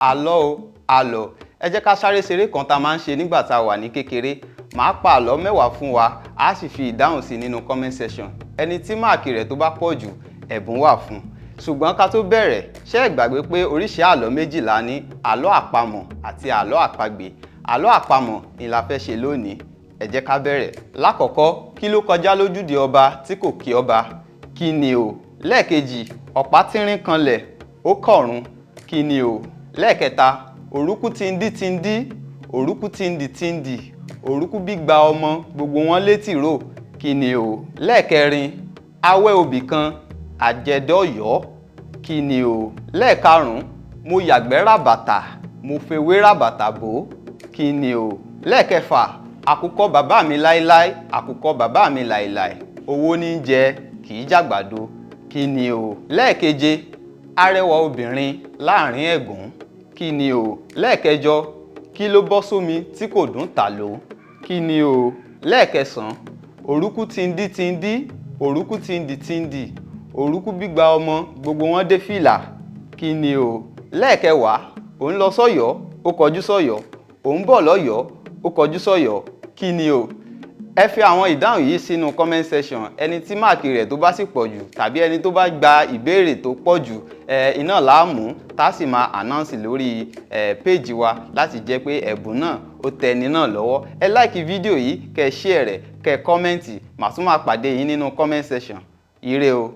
Àlọ́ o, àlọ́. Ẹ jẹ́ ká sáré ṣeré kan tá a máa ń ṣe nígbà tá a wà ní kékeré. Màá pa àlọ́ mẹ́wàá fún wa, a sì fi ìdáhùn sí nínú comment section. Ẹni tí máàkì rẹ̀ tó bá pọ̀ jù, ẹ̀bùn wà fún. Ṣùgbọ́n ká tó bẹ̀rẹ̀, ṣé ẹ gbàgbé pé oríṣi àlọ́ méjìlá ní àlọ́ àpamọ̀ àti àlọ́ àpagbè. Àlọ́ àpamọ̀ ni la fẹ́ ṣe lónìí. Ẹ jẹ́ ká bẹ̀rẹ̀. Lákọ̀ọ́kọ́, kí ló kọjá lójúde ọba tí kò kí ọba? Kí ni o? Lẹ́ẹ̀kejì, ọ̀pá tínrín kanlẹ̀, ó kọ̀run. Kí ni o? Lẹ́ẹ̀kẹta, òrúkú tindí tindí, òrúkú tindì tindì, òrúkú gbígba ọmọ, gbogbo wọn létí rò. Kí ni o? Lẹ́ẹ̀kẹrin, awẹ́ obì kan, àjẹdọ́yọ̀. Kí ni o? Lẹ́ẹ̀karùn-ún, mo yàgbẹ́ ràbàtà, mo fewé ràbàtà bò. Kí ni o? Lẹ́ẹ̀kẹfà, àkùkọ bàbá mi láíláí, àkùkọ bàbá mi láíláí, owó ní jẹ kì í jàgbàdo. Kí ni o? Lẹ́ẹ̀keje, arẹwà obìnrin láàrin ẹ̀gún. Kí ni o? Lẹ́ẹ̀kẹjọ, kí ló bọ́ sómi tí kò dùn tàló? Kí ni o? Lẹ́ẹ̀kẹsàn-án, òrúkú tindí tindí, òrúkú tindì tindì, òrúkú gbígba ọmọ, gbogbo wọn dé fìlà. Kí ni o? Lẹ́ẹ̀kẹwàá, ò ń lọ sọ́yọ́, ó kọjú sọ́yọ́, ò ń bọ̀ lọ́yọ́, ó kọjú sọ́yọ́. Kí ni o? Ẹ fi àwọn ìdáhùn yìí sínú comment section. Ẹni tí máàkì rẹ̀ tó bá sì pọ̀ jù tàbí ẹni tó bá gba ìbéèrè tó pọ̀ jù iná láàmú tá sì máa announce lórí page wa láti jẹ́ pé ẹ̀bùn náà ó tẹ ẹni náà lọ́wọ́. Ẹ like fídíò yìí, kẹ́ share rẹ̀, kẹ́ kọ́mẹ́ǹtì. Màá tún máa pàdé yín nínú comment section. Ire o.